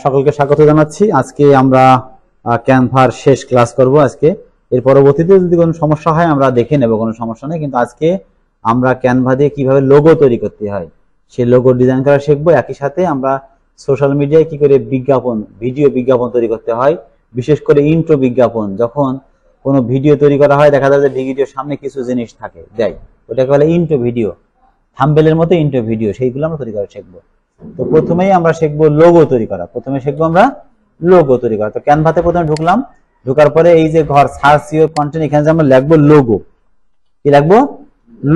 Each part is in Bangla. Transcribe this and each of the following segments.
সকলকে স্বাগত জানাচ্ছি। আজকে আমরা ক্যানভার শেষ ক্লাস করব। আজকে এর পরবর্তীতে যদি কোনো সমস্যা হয় আমরা দেখে নেব, কোনো সমস্যা নেই। কিন্তু আজকে আমরা ক্যানভা দিয়ে কিভাবে লোগো তৈরি করতে হয় সেই লোগো ডিজাইন করা শিখবো। একই সাথে আমরা সোশ্যাল মিডিয়ায় কি করে বিজ্ঞাপন, ভিডিও বিজ্ঞাপন তৈরি করতে হয়, বিশেষ করে ইন্ট্রো বিজ্ঞাপন। যখন কোনো ভিডিও তৈরি করা হয় দেখা যায় যে ভিডিওর সামনে কিছু জিনিস থাকে দেয়, ওটাকে বলে ইন্ট্রো ভিডিও, থাম্বনেলের মতো ইন্ট্রো ভিডিও, সেইগুলো আমরা তৈরি করা শিখবো। তো প্রথমেই আমরা শিখবো লোগো তৈরি করা। প্রথমে শিখবো আমরা লোগো তৈরি করা। তো ক্যানভাতে প্রথমে ঢুকলাম, ঢোকার পরে এই যে ঘর সার্চ ইউর কন্টেন্ট, এখানে যে আমরা লিখবো লোগো। কি লিখবো?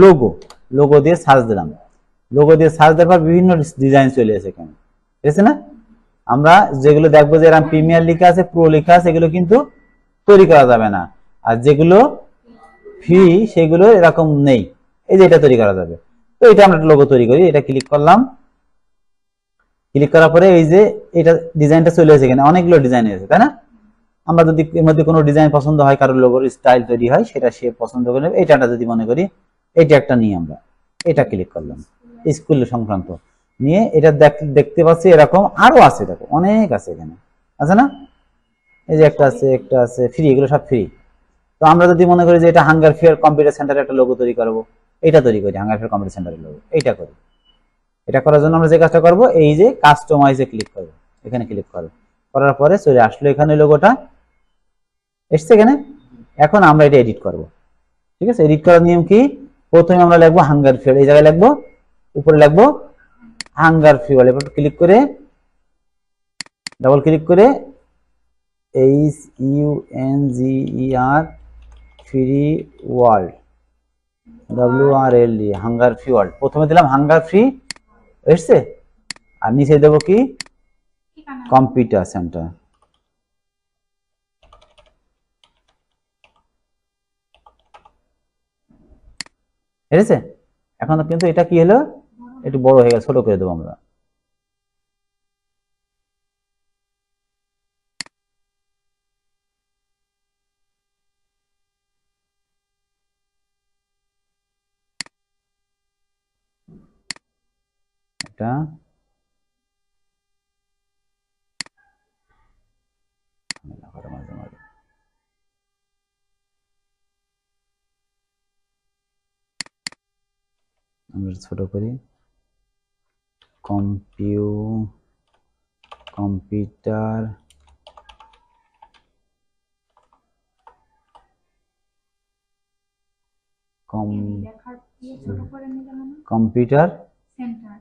লোগো। লোগো দিয়ে সার্চ দিলাম। লোগো দিয়ে সার্চ দেওয়ার পর বিভিন্ন ডিজাইন চলে এসে এখানে, ঠিক আছে না? আমরা যেগুলো দেখবো যে এরকম প্রিমিয়ার লেখা আছে, প্রো লেখা আছে, এগুলো কিন্তু তৈরি করা যাবে না। আর যেগুলো ফ্রি সেগুলো এরকম নেই, এই যে এটা তৈরি করা যাবে। তো এটা আমরা লোগো তৈরি করি। এটা ক্লিক করলাম, ক্লিক করার পরে এই যে এটা ডিজাইনটা চলে এসেছে। এখানে অনেকগুলো ডিজাইন এসেছে, তাই না? আমরা যদি এর মধ্যে কোনো ডিজাইন পছন্দ হয়, কারোর লোগোর স্টাইল তৈরি হয়, সেটা সে পছন্দ করে নেবে। এটা যদি মনে করি এটা একটা নিয়ে আমরা এটা ক্লিক করলাম, স্কুল সংক্রান্ত নিয়ে এটা দেখতে পাচ্ছি। এরকম আরো আছে, দেখো অনেক আছে এখানে, আছে না? এই যে একটা আছে, একটা আছে, ফ্রি, এগুলো সব ফ্রি। তো আমরা যদি মনে করি যে এটা হাঙ্গার ফেয়ার কম্পিউটার সেন্টারের একটা লোগো তৈরি করবো, এটা তৈরি করি, হাঙ্গার ফেয়ার কম্পিউটার সেন্টারের লোগো, এইটা করি। এটা করার জন্য আমরা যে কাজটা করব, এই যে কাস্টমাইজে ক্লিক করব, এখানে ক্লিক করব, করার পরে চলে আসলো এখানে লোগোটা এসছে এখানে। এখন আমরা এটা এডিট করব, ঠিক আছে? এডিট করার নিয়ম কি? প্রথমে আমরা লিখবো হাঙ্গার ফিওল, এই জায়গায় লিখবো, উপরে লিখবো হাঙ্গার ফিওল। এবার ক্লিক করে ডাবল ক্লিক করে HUNGER free world, WRLD, hunger free world. প্রথমে দিলাম হাঙ্গার ফ্রি, এসছে। আর নিচে দেবো কি? Computer centre. এসেছে। এখন কিন্তু এটা কি হলো, একটু বড় হয়ে গেছে, ছোট করে দেবো আমরা। এটা মাঝে মাঝে আমরা ছোট করি। Computer computer centre.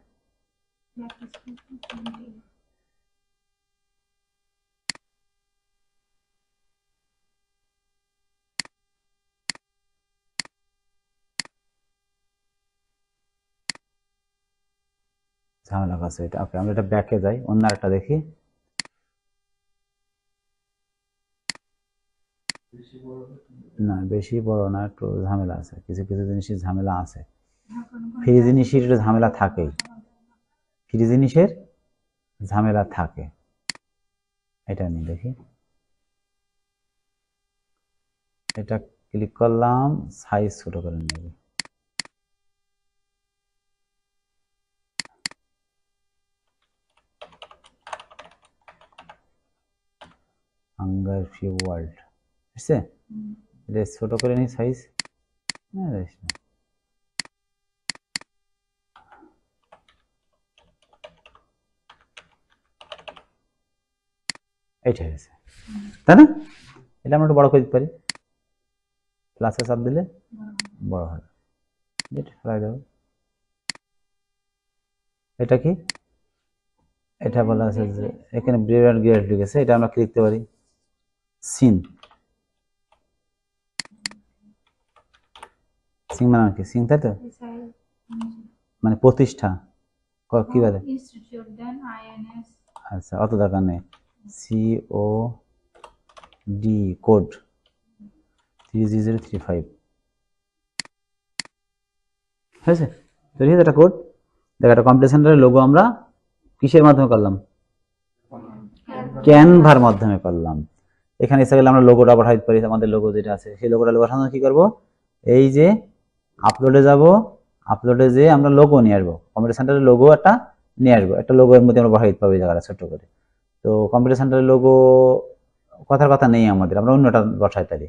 ঝামেলা আছে এটা। ওকে, আমরা এটা ব্যাকে যাই, অন্য একটা দেখি। না বেশি বড় না, একটু ঝামেলা আছে, কিছু কিছু জিনিসের ঝামেলা আছে। ফ্রি জিনিসের একটু ঝামেলা থাকেই, ফ্রি জিনিসের ঝামেলা থাকে। এটা নিয়ে দেখি, এটা ক্লিক করলাম, সাইজ ছোট করে নেব। হাঙ্গার ফ্রি ওয়ার্ল্ড, বুঝছে? এটা ছোট করে নিই সাইজ। এইটা হয়েছে, তাই না? এটা আমরা একটু বড় করে দিতে পারি, প্লাসে চাপ দিলে বড় হয়। এটা কি? এটা বলা আছে যে এখানে ব্রিলিয়ান্ট গ্রেড লিখেছে, এটা আমরা লিখতে পারি সিন। সিং মানে কি? সিং, তাই তো? মানে প্রতিষ্ঠা, কি বলে? আচ্ছা, অত দরকার নেই। COD কোড 30035 হয়েছে, তৈরি হয়েছে একটা কোড। দেখ, একটা কম্পিউটার সেন্টারের লোগো আমরা কিসের মাধ্যমে করলাম? ক্যানভার মাধ্যমে করলাম। এখানে এসে গেলে আমরা লোগোটা পাঠাইতে পারি, আমাদের লোগো যেটা আছে সেই লোগোটা বসানো কি করব, এই যে আপলোডে যাব, আপলোডে যেয়ে আমরা লোগো নিয়ে আসবো, কম্পিউটার সেন্টারের লোগো একটা নিয়ে আসবো, একটা লোগো এর মধ্যে আমরা পাঠাইতে পারবো এই জায়গাটা ছোট করে। তো কম্পিউটার সেন্টারের লোগো কথার কথা নেই আমাদের, আমরা অন্যটা বসাই তারি।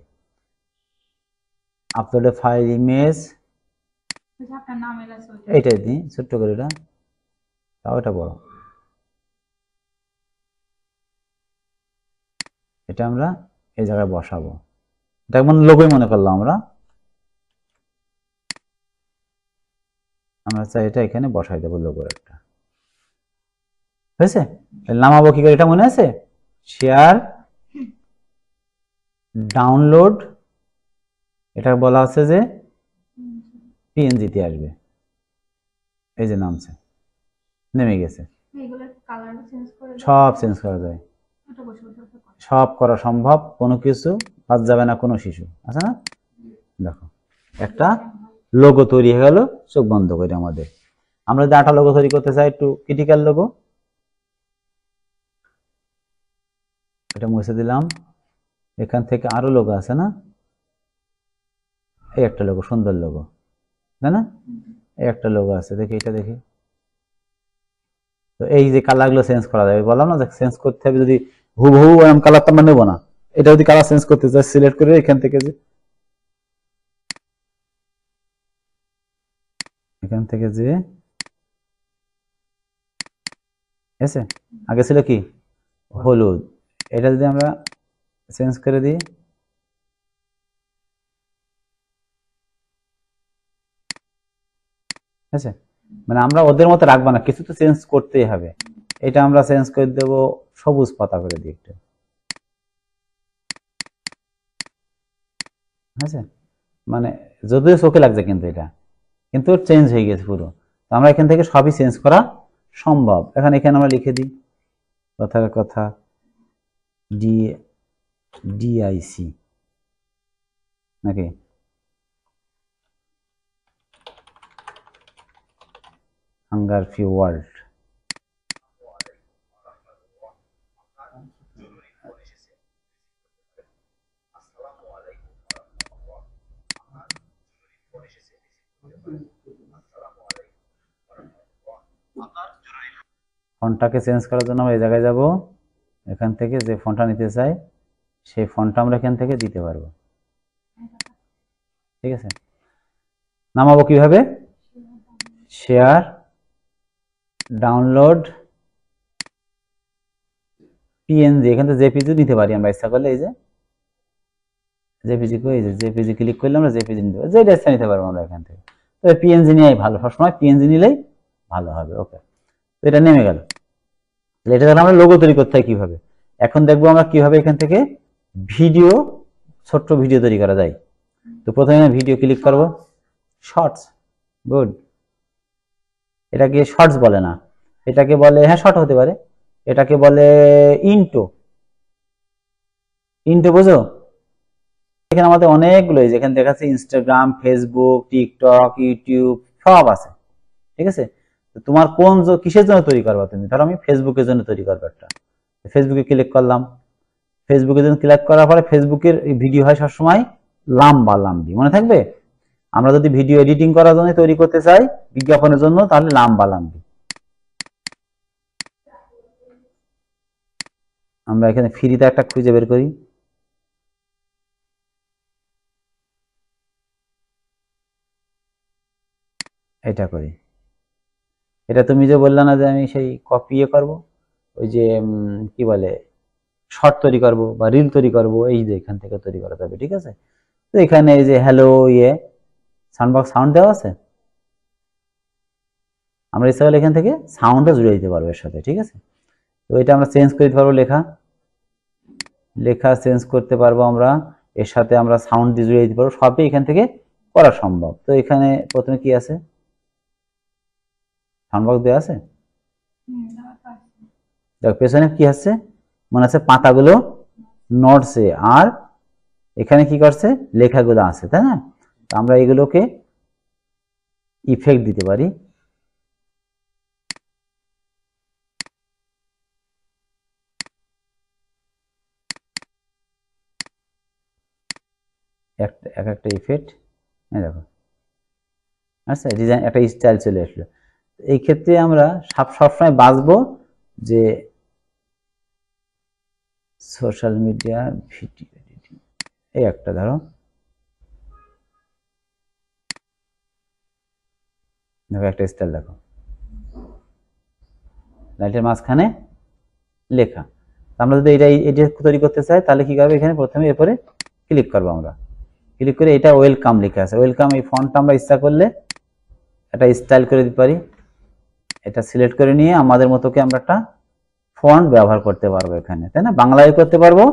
আপলোড ফাইল ইমেজ এইটাই দিই ছোট্ট করে, এটা তাও এটা বড়, এটা আমরা এই জায়গায় বসাবো, এটা মানে লোগোই মনে করলাম আমরা চাই এটা এখানে বসাই দেবো লোগোর একটা, হয়েছে? নামাবো কি করে এটা মনে আছে? শেয়ার ডাউনলোড, এটা বলা আছে যে পিএনজি তে আসবে, এই যে নামছে, নেমে গেছে, সব চেঞ্জ করা যায়, সব করা সম্ভব, কোনো কিছু বাদ যাবে না, কোনো শিশু আছে না। দেখো একটা লোগো তৈরি হয়ে গেল চোখ বন্ধ করে আমাদের। আমরা যদি 8টা লোগো তৈরি করতে চাই, একটু ক্রিটিক্যাল লোগো, এটা মুছে দিলাম। এখান থেকে আরো লোগো আছে না, এই একটা লোগো, সুন্দর লোগো, তাই না? এই একটা লোগো আছে, দেখি এটা দেখি। তো এই যে কালারগুলো চেঞ্জ করা যাবে, বললাম না যে চেঞ্জ করতে হবে, যদি হুবহু এরকম কালার তো আমরা নেবো না, এটা যদি কালার চেঞ্জ করতে চাই সিলেক্ট করে এখান থেকে যে এসে আগে ছিল কি হলুদ, এটা যদি আমরা চেঞ্জ করে দিই, আছে মানে আমরা ওদের মতো রাখবো না, কিছু তো চেঞ্জ করতেই হবে। এটা আমরা চেঞ্জ করে দেব সবুজ পাতা করে দিই একটু, আছে মানে যদিও চোখে লাগছে কিন্তু এটা কিন্তু চেঞ্জ হয়ে গেছে পুরো। তো আমরা এখান থেকে সবই চেঞ্জ করা সম্ভব। এখানে আমরা লিখে দিই কথার কথা ডিআইসি নাকি, হাঙ্গার ফ্রি ওয়ার্ল্ড, ফন্টটাকে চেঞ্জ করার জন্য আমরা এই জায়গায় যাব, এখান থেকে যে ফন্টটা নিতে চাই সেই ফন্টটা আমরা এখান থেকে দিতে পারবো, ঠিক আছে? নামাবো কিভাবে? শেয়ার ডাউনলোড পিএনজি, এখান থেকে জেপিজি নিতে পারি আমরা ইচ্ছা করলে, এই যে জেপিজি কো, এই যে জেপিজি ক্লিক করলে আমরা জেপিজি নিতে পারবো, যেটা ইচ্ছা নিতে পারবো আমরা এখান থেকে। তবে পিএনজি নিয়েই ভালো, সবসময় পিএনজি নিলেই ভালো হবে। ওকে, তো এটা নেমে গেল। এটা তাহলে আমরা লোগো তৈরি করতে হয় কিভাবে, এখন দেখবো আমরা কিভাবে এখান থেকে ভিডিও, ছোট্ট ভিডিও তৈরি করা যায়। তো প্রথমে ভিডিও ক্লিক করব, শর্টস, গুড। এটাকে শর্টস বলে না, এটাকে বলে, হ্যাঁ শর্ট হতে পারে, এটাকে বলে ইন্টো, ইন্টো বোঝো? এখানে আমাদের অনেকগুলো, যেখানে দেখাচ্ছে ইনস্টাগ্রাম, ফেসবুক, টিকটক, ইউটিউব সব আছে, ঠিক আছে? তোমার কোন কিসের জন্য তৈরি করবা তুমি? ধরো আমি ফেসবুকের জন্য তৈরি করবো একটা, ফেসবুকে ক্লিক করলাম, ফেসবুকের জন্য ক্লিক করার পরে ফেসবুকের ভিডিও হয় সবসময় লম্বা লম্বি, মনে থাকবে? আমরা যদি ভিডিও এডিটিং করার জন্য তৈরি করতে চাই বিজ্ঞাপনের জন্য, তাহলে লম্বা লম্বি। আমরা এখানে ফ্রিতে একটা খুঁজে বের করি, এটা করি। এটা তুমি যে বললা না যে আমি সেই কপি করব, ওই যে কি বলে শর্ট তৈরি করব বা রিল তৈরি করব, এই যে এখান থেকে তৈরি করা যাবে, ঠিক আছে? তো এখানে এই যে হ্যালো সাউন্ডবক্স সাউন্ড দেওয়া আছে, আমরা ইচ্ছা করলে এখান থেকে সাউন্ডও জুড়ে দিতে পারবো এর সাথে, ঠিক আছে? তো এটা আমরা চেঞ্জ করে দিতে পারবো, লেখা চেঞ্জ করতে পারবো আমরা, এর সাথে আমরা সাউন্ড দিয়ে জুড়ে দিতে পারবো, সবই এখান থেকে করা সম্ভব। তো এখানে প্রথমে কি আছে, সাউন্ডবক্স দেওয়া আছে, দেখো পেছনে কি আছে, মনে আছে পাতাগুলো নড়ছে, আর এখানে কি করছে, লেখাগুলো আছে, তাই না? আমরা এগুলোকে ইফেক্ট দিতে পারি, একটা ইফেক্ট, দেখো আচ্ছা ডিজাইন একটা স্টাইল চলে আসলো। এই ক্ষেত্রে আমরা সবসময় বাঁচবো যে সোশ্যাল মিডিয়া ভিডিও এডিটিং, এই একটা ধরো, দেখো একটা স্টাইল দেখো, লাইটের মাঝখানে লেখা। আমরা যদি এটা তৈরি করতে চাই তাহলে কি করবো, এখানে প্রথমে এরপরে ক্লিক করবো, আমরা ক্লিক করে এটা ওয়েলকাম লেখা আছে, ওয়েলকাম এই ফন্টটা আমরা ইচ্ছা করলে এটা স্টাইল করে দিতে পারি, এটা সিলেক্ট করে নিয়ে আমাদের মতোকে আমরা একটা ফন্ট ব্যবহার করতে পারবো এখানে, তাই না? বাংলায় করতে পারবো,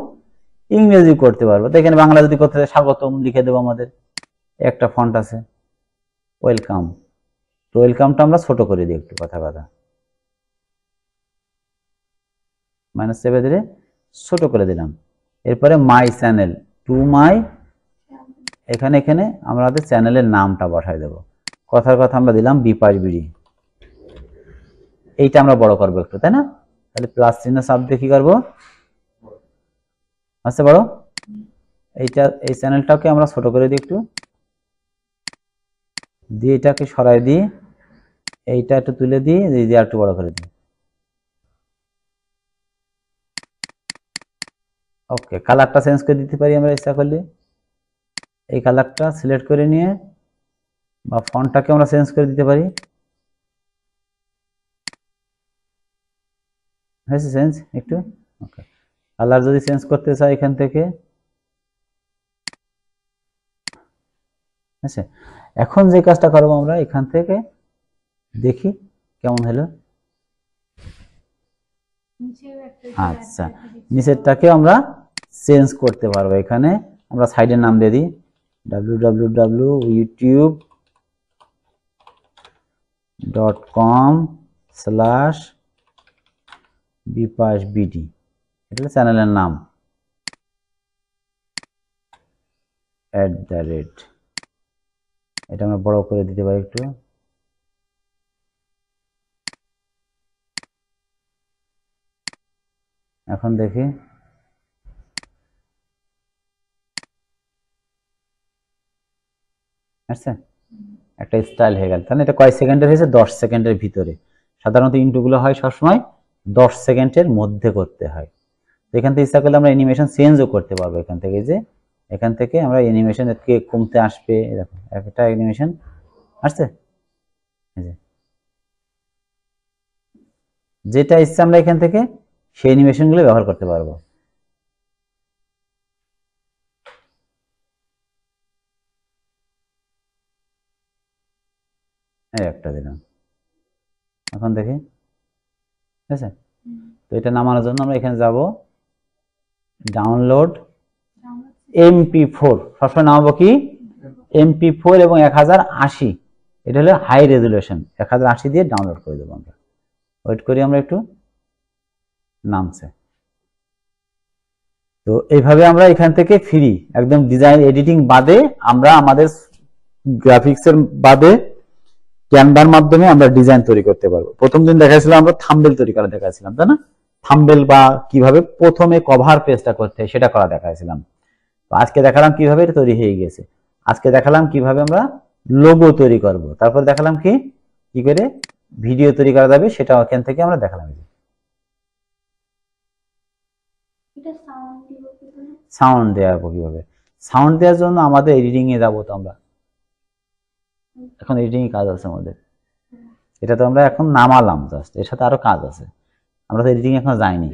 ইংরেজি করতে পারবো। তো এখানে বাংলা যদি করতে চাই স্বাগতম লিখে দেবো, আমাদের একটা ফন্ট আছে ওয়েলকাম। তো ওয়েলকামটা আমরা ছোট করে দিই একটু, কথা মাইনাস চেপে দিলে ছোট করে দিলাম। এরপরে মাই চ্যানেল, টু মাই, এখানে আমাদের চ্যানেলের নামটা বসাই দেব, কথার কথা আমরা দিলাম বিপাশ বিড়ি, এইটা আমরা বড় করবো একটু, তাই না? তাহলে প্লাস চিহ্ন চাপ দিয়ে কি করবো, আচ্ছা বড়, এইটা এই চ্যানেলটাকে আমরা ছোট করে দিই একটু, দিয়ে এটাকে সরাই দিই, এইটা একটু তুলে দিই, দিয়ে একটু বড় করে দিই। ওকে, কালারটা চেঞ্জ করে দিতে পারি আমরা ইচ্ছা করলে, এই কালারটা সিলেক্ট করে নিয়ে বা ফন্টটাকে আমরা চেঞ্জ করে দিতে পারি, হয়েছে চেঞ্জ একটু। ওকে, কালার যদি চেঞ্জ করতে চাই এখান থেকে, আচ্ছা এখন যে কাজটা করবো আমরা এখান থেকে দেখি কেমন হলো। আচ্ছা, নিচেরটাকে আমরা চেঞ্জ করতে পারবো, এখানে আমরা সাইডের নাম দিয়ে দিই www.youtube.com/bipashbd, এটা চ্যানেলের নাম, @ এটা আমরা বড় করে দিতে পারি একটু, এখন দেখি আচ্ছা একটা স্টাইল হয়ে গেল। তাহলে এটা কয় সেকেন্ডের হয়েছে, 10 সেকেন্ডের ভিতরে। সাধারণত ইন্ট্রোগুলো হয় সবসময় 10 সেকেন্ডের মধ্যে করতে হয়। তো এখান থেকে ইচ্ছা করলে আমরা অ্যানিমেশন চেঞ্জও করতে পারবো, এখান থেকে যে এখান থেকে আমরা অ্যানিমেশন কে কমতে আসবে, দেখো একটা অ্যানিমেশন আসছে, যেটা ইচ্ছা আমরা এখান থেকে সেই অ্যানিমেশনগুলো ব্যবহার করতে পারবো। একটা দিলাম, এখন দেখি, ঠিক আছে? তো এটা নামানোর জন্য আমরা এখানে যাব, ডাউনলোড MP4, সবসময় নামাবো কি MP4 এবং 1080, এটা হলো হাই রেজুলেশন, 1080 দিয়ে ডাউনলোড করে দেবো আমরা। ওয়েট করি আমরা একটু, নামছে। তো এইভাবে আমরা এখান থেকে ফ্রি একদম ডিজাইন এডিটিং বাদে আমরা আমাদের গ্রাফিক্সের বাদে ক্যানভার মাধ্যমে আমরা ডিজাইন তৈরি করতে পারবো। প্রথম দিন দেখাইছিলাম আমরা থাম্বনেল তৈরি করা দেখাইছিলাম, তাই না? থাম্বনেল বা কিভাবে প্রথমে কভার পেজটা করতে হয় সেটা করা দেখাইছিলাম। তো আজকে দেখালাম কিভাবে এটা তৈরি হয়ে গেছে। আজকে দেখালাম কিভাবে আমরা লোগো তৈরি করব, তারপর দেখালাম কি করে ভিডিও তৈরি করা যাবে, সেটা এখান থেকে আমরা দেখালাম। সাউন্ড দেওয়া কিভাবে, সাউন্ড দেওয়ার জন্য আমাদের এডিটিং এ যাবো, তো আমরা এখন এডিটিং এ কাজ আছে আমাদের, এটা তো আমরা এখন নামালাম জাস্ট, এর সাথে আরো কাজ আছে, আমরা তো এডিটিং এখনো যাইনি,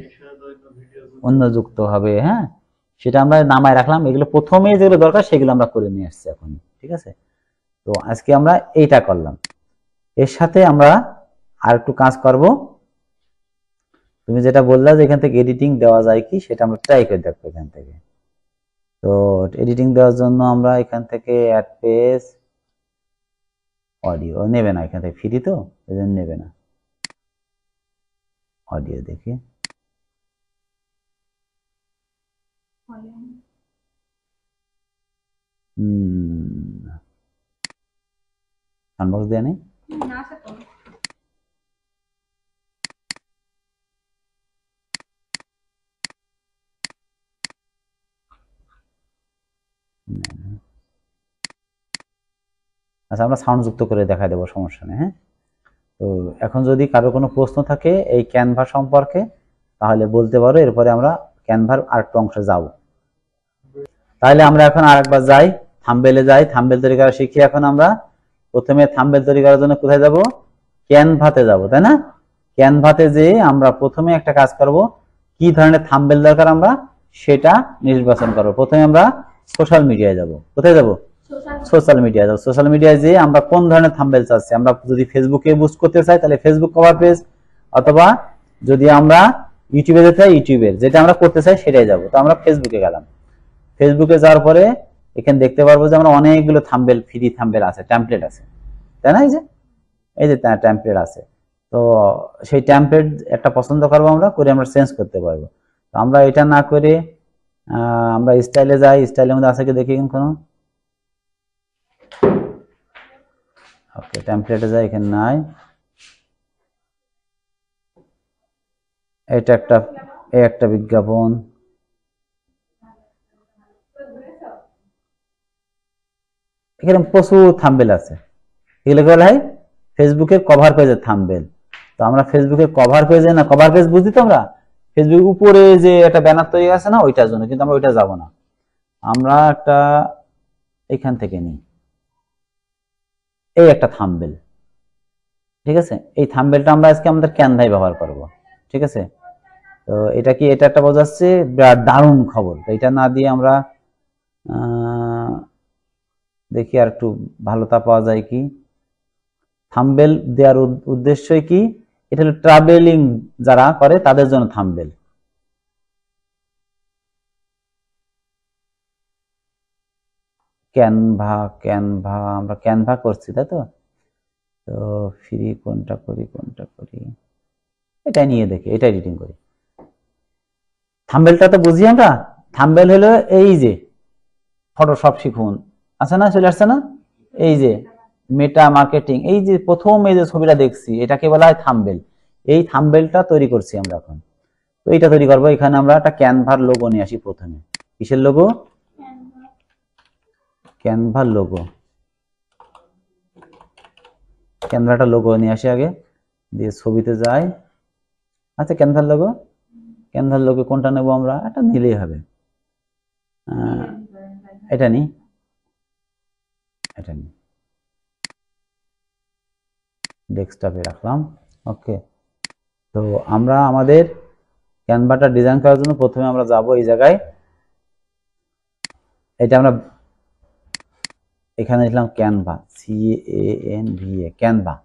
অন্য যুক্ত হবে, হ্যাঁ সেটা আমরা নামায় রাখলাম। এগুলো প্রথমে যেগুলো দরকার সেগুলো আমরা করে নিয়ে আসছি এখন, ঠিক আছে? তো আজকে আমরা এইটা করলাম, এর সাথে আমরা আর একটু কাজ করব। তুমি যেটা বললা যে এখান থেকে এডিটিং দেওয়া যায় কি, সেটা আমরা ট্রাই করে দেখবো এখান থেকে। তো এডিটিং দেওয়ার জন্য আমরা এখান থেকে অ্যাড পেজ, অডিও নেবে না, এখান থেকে ফ্রি তো এজন্য নেবে না, অডিও দেখি, সাউন্ডবক্স দেয়া নেই, আচ্ছা আমরা সাউন্ড যুক্ত করে দেখা দেবো, সমস্যা নেই। হ্যাঁ, তো এখন যদি কারো কোনো প্রশ্ন থাকে এই ক্যানভা সম্পর্কে তাহলে বলতে পারো, এরপরে আমরা ক্যানভার আরেকটা অংশে যাব। তাহলে আমরা এখন আরেকবার যাই, থাম্বনেলে যাই, থাম্বনেল তৈরি করা শিখি। এখন আমরা প্রথমে থাম্বনেল তৈরি করার জন্য কোথায় যাব? ক্যানভাতে যাব, তাই না? ক্যানভাতে যে আমরা প্রথমে একটা কাজ করব, কি ধরনের থাম্বনেল দরকার আমরা সেটা নির্বাচন করব। প্রথমে আমরা সোশ্যাল মিডিয়ায় যাব। কোথায় যাব? সোশ্যাল মিডিয়া যাব। সোশ্যাল মিডিয়ায় যে আমরা কোন ধরনের থাম্বনেল চাচ্ছি, আমরা যদি ফেসবুকে বুস্ট করতে চাই তাহলে ফেসবুক কভার পেজ, অথবা যদি আমরা ইউটিউবে যেতে চাই ইউটিউবের, যেটা আমরা করতে চাই সেটাই যাব। তো আমরা ফেসবুকে গেলাম। ফেসবুকে যাওয়ার পরে এখানে দেখতে পারবো যে আমরা অনেকগুলো থাম্বনেল, ফ্রি থাম্বনেল আছে, টেমপ্লেট আছে, তাই না? এই যে টেমপ্লেট আছে। তো সেই টেমপ্লেট একটা পছন্দ করবো, আমরা করে আমরা চেঞ্জ করতে পারবো। তো আমরা এটা না করে আমরা স্টাইলে যাই। স্টাইলের মধ্যে আছে কি দেখি কোনো? ওকে, টেমপ্লেটে যাই, এখানে নাই। এটা একটা বিজ্ঞাপন, এখানে প্রচুর থাম্বনেল আছে। এগুলো বলা হয় ফেসবুকের কভার পেজের থাম্বনেল। তো আমরা ফেসবুকের কভার পেজে না, কভার পেজ বুঝি তো আমরা, ফেসবুক উপরে যে একটা ব্যানার তৈরি আছে না, ওইটার জন্য। কিন্তু আমরা ওইটা যাব না, আমরা একটা এখান থেকে নিই, এই একটা থাম্বনেল, ঠিক আছে? এই থাম্বনেলটা আমরা আজকে আমাদের ক্যানভায় ব্যবহার করব, ঠিক আছে? তো এটা কি, এটা একটা বোঝাচ্ছে বিরাট দারুণ খবর। তো এটা না দিয়ে আমরা দেখি আর একটু ভালোতা পাওয়া যায় কি। থাম্বনেল দেওয়ার উদ্দেশ্যই কি? এটা হলো ট্রাভেলিং যারা করে তাদের জন্য থাম্বনেল। ক্যানভা, আমরা ক্যানভা করছি, তাই তো? তো ফ্রি কোনটা করি, এটাই নিয়ে দেখি, এটা এডিটিং করি। থাম্বনেলটা তো বুঝি আমরা। থাম্বনেল হলো এই যে ফটোশপ শিখুন আছে না, চলে আসছে না? এই যে মেটা মার্কেটিং, এই যে প্রথম এই যে ছবিটা দেখছি, এটাকে বলা হয় থাম্বনেল। এই থাম্বনেলটা তৈরি করছি আমরা এখন। তো এটা তৈরি করবো। এখানে আমরা একটা ক্যানভার লোগো নিয়ে আসি প্রথমে। কিসের লোগো? ক্যানভার লোগো। ক্যানভাটা লোগো নিয়ে আসি আগে, দিয়ে ছবিতে যাই। আচ্ছা, ক্যানভার লোগো কোনটা নেবো আমরা? এটা নিলেই হবে। এটা নি, ডেস্কটপে রাখলাম। ওকে, তো আমরা আমাদের ক্যানভাটা ডিজাইন করার জন্য প্রথমে আমরা যাব এই জায়গায়। এটা আমরা এখানে লিখলাম ক্যানভা, CANVA, ক্যানভা।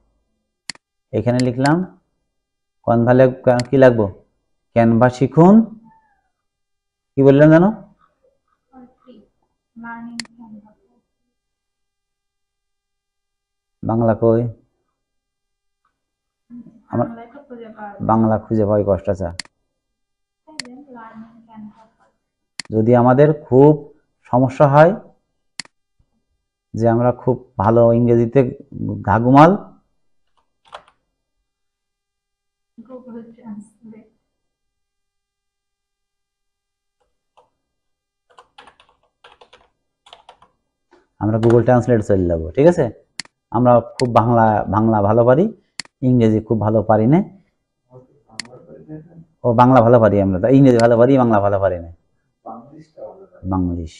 এখানে লিখলাম কি লাগবো? ক্যানভা শিখুন, কি বললেন জানো? বাংলা কই? আমার বাংলা খুঁজে পাই কষ্ট আছে। যদি আমাদের খুব সমস্যা হয় যে আমরা খুব ভালো ইংরেজিতে ঘাগুমাল, আমরা গুগল ট্রান্সলেট চলে যাবো, ঠিক আছে? আমরা খুব বাংলা ভালো পারি, ইংরেজি খুব ভালো পারি না। ও, বাংলা ভালো পারি আমরা, ইংরেজি ভালো পারি, বাংলা ভালো পারি না, বাংলিশ।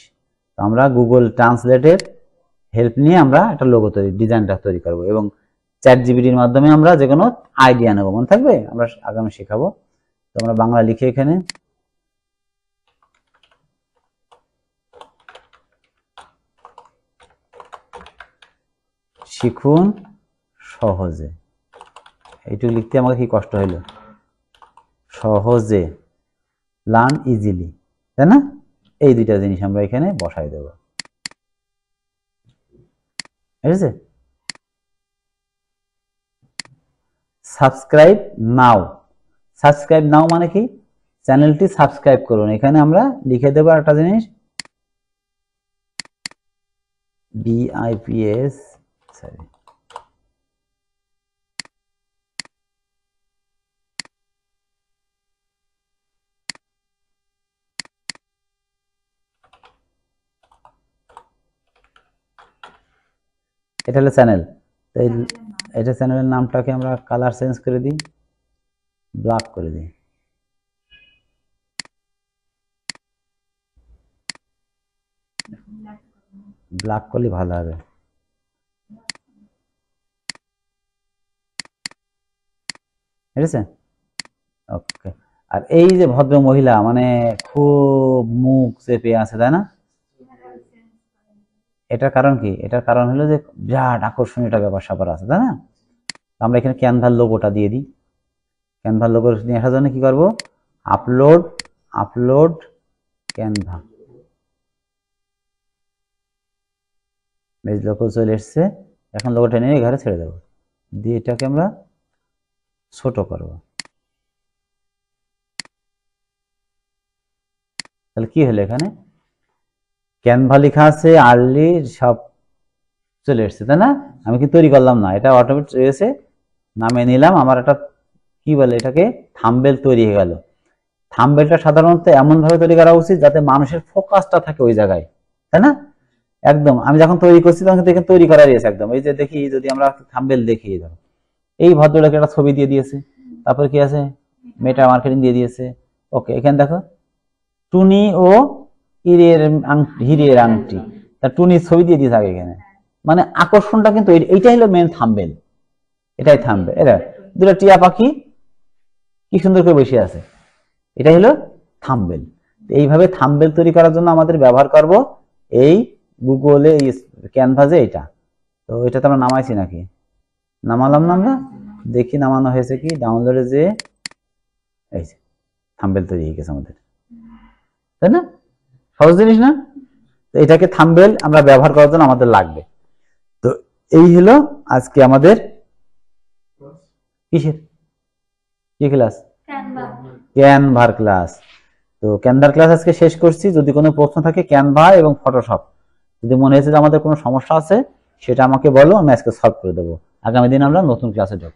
তো আমরা গুগল ট্রান্সলেটের হেল্প নিয়ে আমরা একটা লোগো ডিজাইনটা তৈরি করবো, এবং ChatGPT-র মাধ্যমে আমরা যে কোনো আইডিয়া নেবো। মনে থাকবে, আমরা আগামী শেখাবো। তো আমরা বাংলা লিখে এখানে শিখুন সহজে, এইটুকু লিখতে আমাকে কি কষ্ট হইলো? সহজে, লার্ন ইজিলি, তাই না? এই দুইটা জিনিস আমরা এখানে বসাই দেব, ঠিক আছে? সাবস্ক্রাইব নাও মানে কি? চ্যানেলটি সাবস্ক্রাইব করুন। এখানে আমরা লিখে দেবো একটা জিনিস, BIPS, সরি, এটা হলো চ্যানেল। তো এটা চ্যানেলের নামটাকে আমরা কালার চেঞ্জ করে দিই, ব্ল্যাক করে দিই। ব্ল্যাক করলে ভালো হবে। ঠিক আছে, ওকে। আর এই যে ভদ্র মহিলা মানে খুব মুখ চেপে আছে, তাই না? এটার কারণ কি? এটার কারণ হলো যে বিরাট আকর্ষণীয় একটা ব্যাপার স্যাপার আছে, তাই না? আমরা এখানে ক্যানভার লোগোটা দিয়ে দিই। ক্যানভার লোগো নিয়ে আসার জন্য কি করব? Upload, upload Canva. বেশ, লোগো চলে এসছে। এখন লোগোটা নিয়ে ঘরে ছেড়ে দেবো, দিয়ে এটাকে আমরা ছোট করব। তাহলে কি হলো? এখানে ক্যানভা লেখা আছে, আর্লি সব চলে এসছে, তাই না? আমি কি তৈরি করলাম না, এটা অটোমেটিক এসে নামিয়ে নিলাম। আমার একটা কি বলে এটাকে, থাম্বনেল তৈরি হয়ে গেল। থাম্বনেলটা সাধারণত এমন ভাবে তৈরি করা উচিত যাতে মানুষের ফোকাসটা থাকে ওই জায়গায়, তাই না? একদম আমি যখন তৈরি করছি তখন দেখে তৈরি করা রয়েছে একদম। এই যে দেখি, যদি আমরা থাম্বনেল দেখি, ধরো এই ভদ্রলোক একটা ছবি দিয়ে দিয়েছে, তারপরে কি আছে, মেটা মার্কেটিং দিয়ে দিয়েছে। ওকে, এখানে দেখো টুনি ও হিরের আংটি, তা টুনির ছবি দিয়ে দিয়েছে আগে এখানে। মানে আকর্ষণটা কিন্তু এইটাই হলো মেন থাম্বনেল, এটাই থাম্বনেল। এটা দুটো টিয়া পাখি কি সুন্দর করে বসে আছে, এটাই হলো থাম্বনেল। এইভাবে থাম্বনেল তৈরি করার জন্য আমাদের ব্যবহার করব এই গুগলে, এই ক্যানভাসে এটা। তো এটা তো আমরা নামাইছি নাকি? নামালাম না আমরা? দেখি নামানো হয়েছে কি। ডাউনলোডে যে এই যে থাম্বনেল তৈরি হয়ে গেছে আমাদের, তাই না? সহজ জিনিস না? তো এটাকে থাম্বনেল আমরা ব্যবহার করার জন্য আমাদের লাগবে। তো এই হলো আজকে আমাদের কিসের কি ক্লাস? ক্যানভার ক্লাস। তো ক্যানভার ক্লাস আজকে শেষ করছি। যদি কোনো প্রশ্ন থাকে ক্যানভা এবং ফটোশপ, যদি মনে হয়েছে যে আমাদের কোনো সমস্যা আছে, সেটা আমাকে বলো, আমি আজকে সলভ করে দেবো। আগামী দিন আমরা নতুন ক্লাসে যাব।